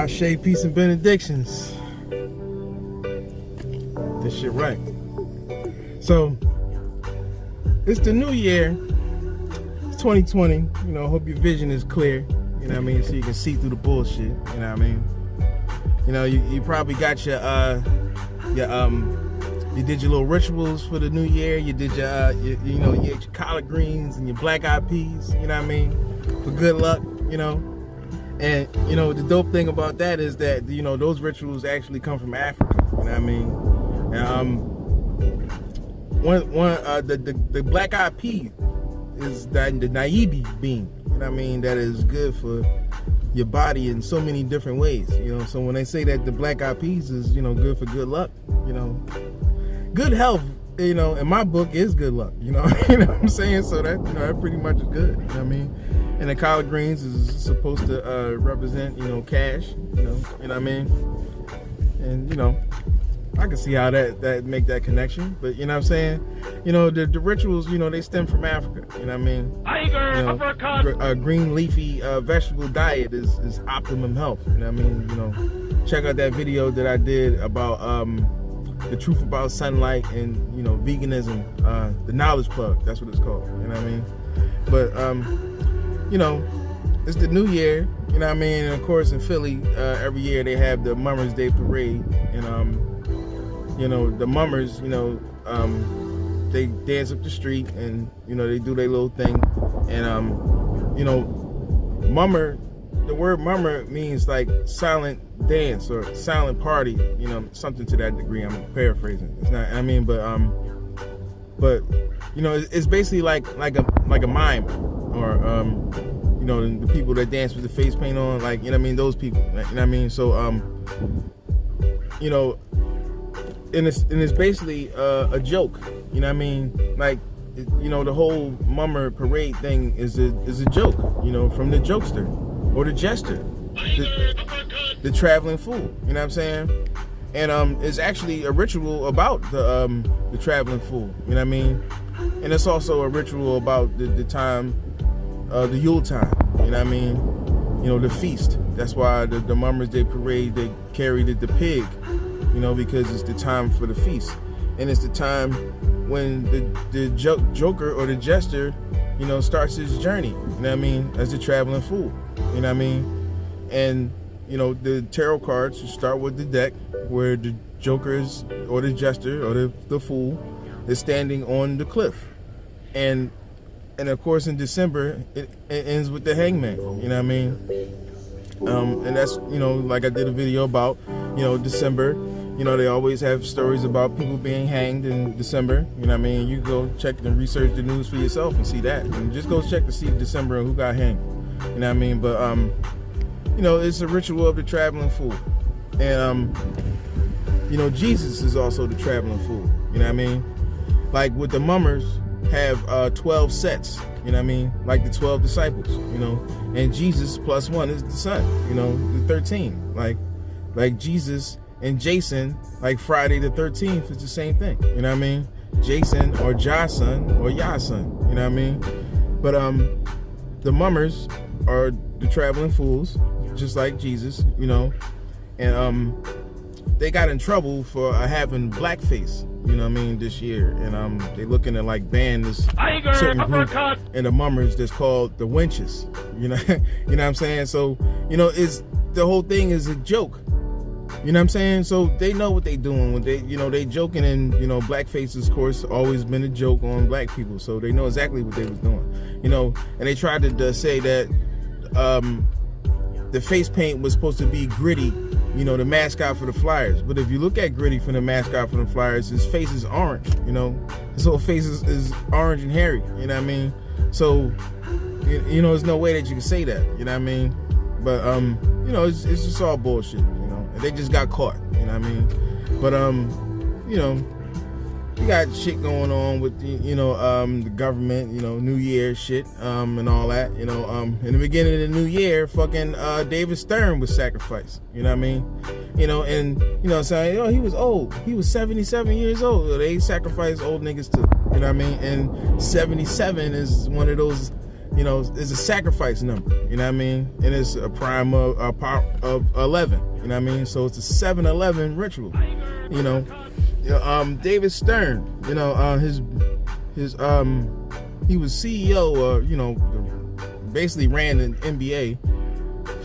Ashe, peace and benedictions. This shit right. So, it's the new year. It's 2020. You know, hope your vision is clear. You know what I mean? So you can see through the bullshit. You know what I mean? You know, you probably got you did your little rituals for the new year. You did you ate your collard greens and your black eyed peas. You know what I mean? For good luck. You know. And, you know, the dope thing about that is that, you know, those rituals actually come from Africa. You know what I mean? The black eyed pea is the naibi bean. You know what I mean? That is good for your body in so many different ways. You know, so when they say that the black eyed peas is, you know, good for good luck, you know, good health, you know, in my book is good luck. You know what I'm saying? So that, you know, that pretty much is good. You know what I mean? And the collard greens is supposed to represent, you know, cash, you know what I mean? And, you know, I can see how that make that connection. But, you know what I'm saying? You know, the rituals, you know, they stem from Africa. You know what I mean? A green leafy vegetable diet is optimum health. You know what I mean? You know, check out that video that I did about the truth about sunlight and, you know, veganism, the knowledge plug. That's what it's called. You know what I mean? But, you know, it's the new year, you know what I mean? And of course in Philly, every year they have the Mummers Day Parade. And, you know, the mummers, you know, they dance up the street and, you know, they do their little thing. And, you know, mummer, the word mummer means like silent dance or silent party, you know, something to that degree. I'm paraphrasing. It's not, I mean, but you know, it's basically like a mime. Or, you know, the people that dance with the face paint on, like, you know what I mean, those people, you know what I mean? So, you know, and it's basically a joke, you know what I mean? Like, you know, the whole mummer parade thing is a joke, you know, from the jokester or the jester, the traveling fool, you know what I'm saying? And it's actually a ritual about the traveling fool, you know what I mean? And it's also a ritual about the time, the Yule time, you know what I mean? You know, the feast. That's why the Mummers Day Parade, they carried the pig, you know, because it's the time for the feast. And it's the time when the joker or the jester, you know, starts his journey, you know what I mean, as the traveling fool, you know what I mean? And, you know, the tarot cards start with the deck where the joker is, or the jester or the fool is standing on the cliff. And of course in December it ends with the hangman, you know what I mean? And that's, you know, like I did a video about, you know, December, you know, they always have stories about people being hanged in December, you know what I mean? You go check and research the news for yourself and see that, and just go check to see December and who got hanged, you know what I mean? But you know, it's a ritual of the traveling fool. And you know, Jesus is also the traveling fool, you know what I mean? Like with the mummers have 12 sets, you know what I mean? Like the 12 disciples, you know, and Jesus plus one is the son, you know, the 13. Like Jesus and Jason, like Friday the 13th is the same thing, you know what I mean? Jason or Jason or Yason, you know what I mean? But the mummers are the traveling fools, just like Jesus, you know, and they got in trouble for having blackface, you know what I mean, this year. And they looking to like ban this certain group in the mummers that's called the wenches, you know, you know what I'm saying? So, you know, the whole thing is a joke, you know what I'm saying? So they know what they doing when they, you know, they joking, and, you know, blackface is, of course, always been a joke on black people. So they know exactly what they was doing, you know, and they tried to say that the face paint was supposed to be Gritty, you know, the mascot for the Flyers. But if you look at Gritty from the mascot for the Flyers, his face is orange, you know. His whole face is orange and hairy, you know what I mean? So, you know, there's no way that you can say that, you know what I mean? But, you know, it's just all bullshit, you know. And they just got caught, you know what I mean? But, you know, you got shit going on with the, you know, the government, you know, New Year shit, and all that, you know. In the beginning of the new year, fucking David Stern was sacrificed, you know what I mean? You know, and, you know, saying, oh, he was old. He was 77 years old. They sacrificed old niggas too, you know what I mean? And 77 is one of those you know, is a sacrifice number, you know what I mean? And it's a prime of 11, you know what I mean? So it's a 7-11 ritual, you know. David Stern, you know, he was CEO, you know, basically ran the NBA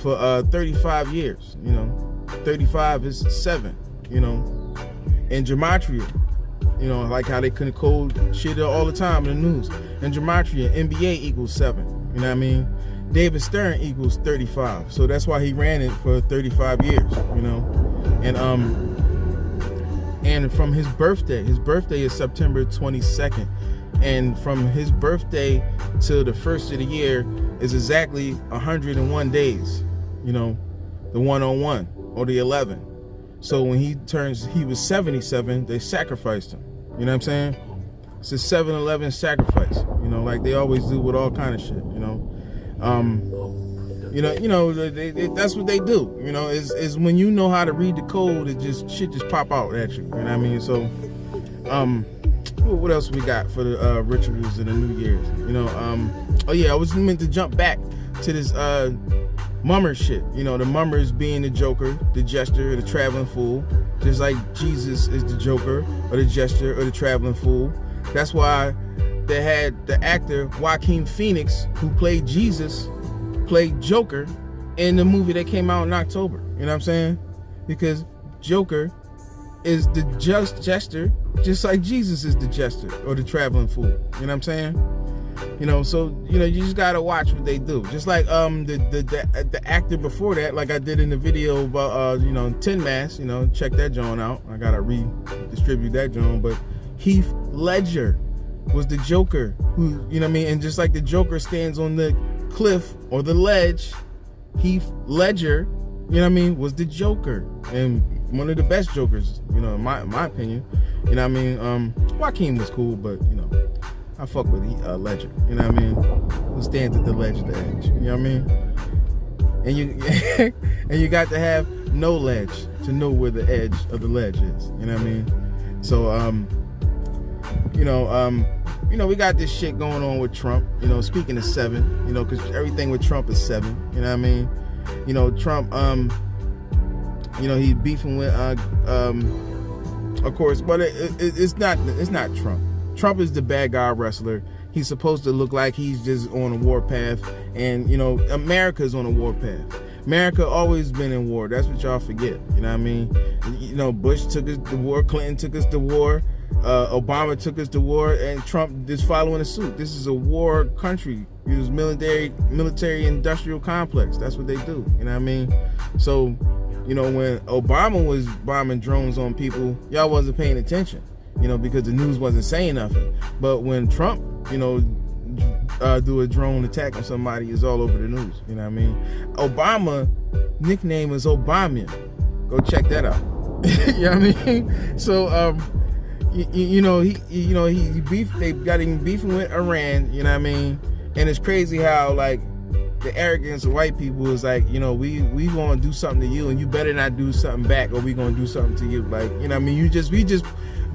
for 35 years, you know. 35 is 7, you know. And gematria, you know, like how they couldn't code shit all the time in the news. And gematria, NBA equals 7, you know what I mean? David Stern equals 35. So that's why he ran it for 35 years, you know. And from his birthday is September 22nd. And from his birthday to the first of the year is exactly 101 days, you know, the 101 or the 11. So when he was 77, they sacrificed him. You know what I'm saying? It's a 7-11 sacrifice, you know, like they always do with all kind of shit, you know. That's what they do, you know, is when you know how to read the code, shit just pop out at you know what I mean? So, what else we got for the rituals in the New Year's, you know? Oh yeah, I was meant to jump back to this mummer shit, you know, the mummers being the Joker, the jester, the traveling fool, just like Jesus is the Joker or the jester or the traveling fool. That's why they had the actor Joaquin Phoenix, who played Jesus, played Joker in the movie that came out in October. You know what I'm saying? Because Joker is the jester, just like Jesus is the jester or the traveling fool. You know what I'm saying? You know, so, you know, you just gotta watch what they do. Just like the actor before that, like I did in the video about you know, Tin Mask, you know, check that joint out. I gotta redistribute that joint. But Heath Ledger was the Joker, who, you know what I mean? And just like the Joker stands on the cliff or the ledge, Heath Ledger, you know what I mean, was the Joker. And one of the best Jokers, you know, in my opinion. You know what I mean? Joaquin was cool, but, you know, I fuck with Ledger, you know what I mean? Who stands at the ledge of the edge, you know what I mean? And you and you got to have no ledge to know where the edge of the ledge is, you know what I mean? So, you know, we got this shit going on with Trump, you know, speaking of 7, you know, because everything with Trump is 7, you know what I mean? You know, Trump, you know, he's beefing with, of course, but it's not Trump. Trump is the bad guy wrestler. He's supposed to look like he's just on a warpath, and, you know, America's on a warpath. America always been in war. That's what y'all forget. You know what I mean? You know, Bush took us to war, Clinton took us to war, Obama took us to war, and Trump is following suit. This is a war country. It was military industrial complex. That's what they do. You know what I mean? So, you know, when Obama was bombing drones on people, y'all wasn't paying attention, you know, because the news wasn't saying nothing. But when Trump, you know, do a drone attack on somebody, is all over the news. You know what I mean? Obama nickname is Obama. Go check that out. You know what I mean? So, he beefed. They got him beefing with Iran. You know what I mean? And it's crazy how, like, the arrogance of white people is like, you know, we gonna do something to you, and you better not do something back, or we gonna do something to you. Like, you know what I mean?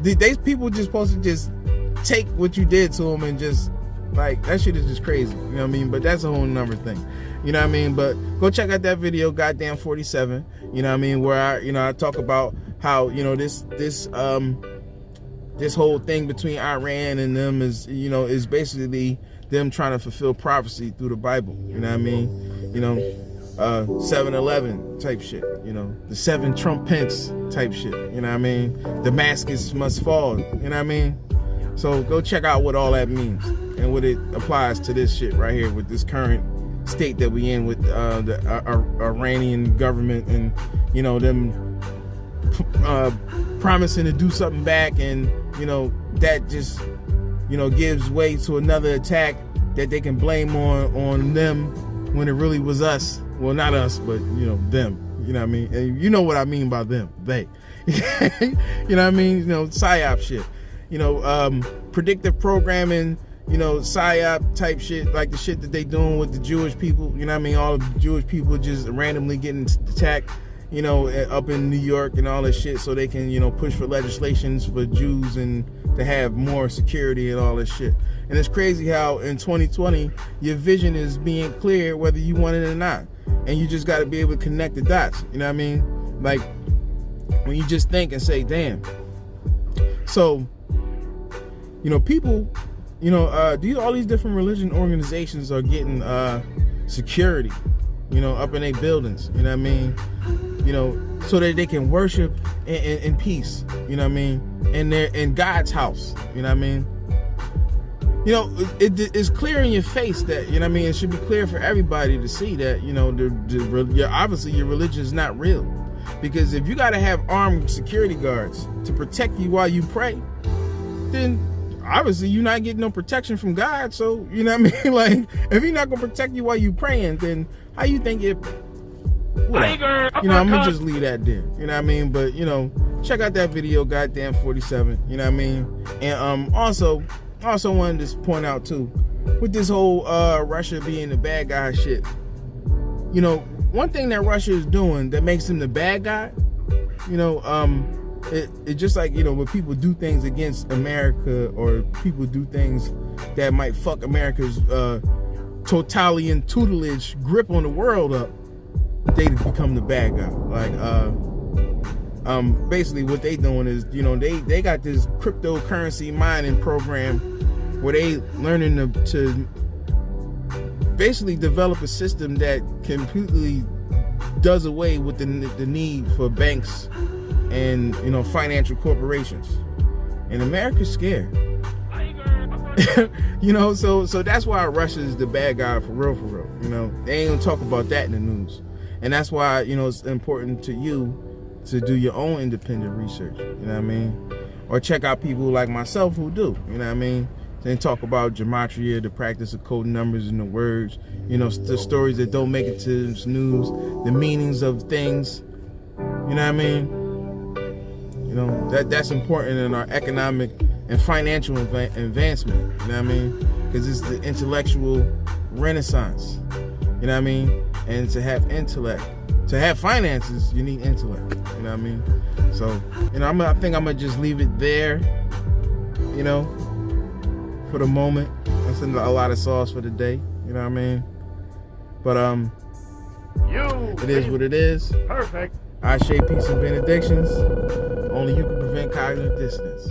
These people just supposed to just take what you did to them and just, like, that shit is just crazy. You know what I mean? But that's a whole nother thing. You know what I mean? But go check out that video, Goddamn 47. You know what I mean? Where I talk about how, you know, this whole thing between Iran and them is basically them trying to fulfill prophecy through the Bible. You know what I mean? You know, 7-11 type shit. You know, the 7 Trump Pence type shit. You know what I mean? Damascus must fall. You know what I mean? So go check out what all that means and what it applies to this shit right here with this current state that we in with the Iranian government, and, you know, them promising to do something back, and, you know, that just, you know, gives way to another attack that they can blame on them when it really was us. Well, not us, but, you know, them. You know what I mean? And you know what I mean by them. They. You know what I mean? You know, PSYOP shit. You know, predictive programming, you know, PSYOP type shit, like the shit that they doing with the Jewish people. You know what I mean? All of the Jewish people just randomly getting attacked. you know, up in New York and all this shit, so they can, you know, push for legislations for Jews and to have more security and all this shit. And it's crazy how in 2020 your vision is being clear whether you want it or not, and you just got to be able to connect the dots. You know what I mean? Like when you just think and say, damn. So, you know, people, you know, all these different religion organizations are getting security, you know, up in their buildings. You know what I mean? You know, so that they can worship in peace. You know what I mean? And they're in God's house. You know what I mean? You know, it's clear in your face that, you know what I mean, it should be clear for everybody to see that, you know, obviously your religion is not real. Because if you got to have armed security guards to protect you while you pray, then obviously you're not getting no protection from God. So, you know what I mean? Like, if he's not going to protect you while you praying, then how you think it... Whatever. You know, I'm going to just leave that there. You know what I mean? But, you know, check out that video, Goddamn 47. You know what I mean? And also wanted to point out, too, with this whole Russia being the bad guy shit, you know, one thing that Russia is doing that makes them the bad guy, you know, it just like, you know, when people do things against America or people do things that might fuck America's totalitarian tutelage grip on the world up, they become the bad guy. Like, basically what they doing is, you know, they got this cryptocurrency mining program where they learning to basically develop a system that completely does away with the need for banks and, you know, financial corporations. And America's scared. You know, so that's why Russia is the bad guy for real. You know, they ain't gonna talk about that in the news. And that's why, you know, it's important to you to do your own independent research. You know what I mean? Or check out people like myself who do. You know what I mean? Then talk about gematria, the practice of coding numbers and the words, you know, the stories that don't make it to the news, the meanings of things. You know what I mean? You know, that's important in our economic and financial advancement. You know what I mean? Because it's the intellectual renaissance. You know what I mean? And to have intellect, to have finances, you need intellect. You know what I mean? So, you know, I think I'm gonna just leave it there. You know, for the moment. That's a lot of sauce for the day. You know what I mean? But it is what it is. Perfect. I share peace and benedictions. Only you can prevent cognitive dissonance.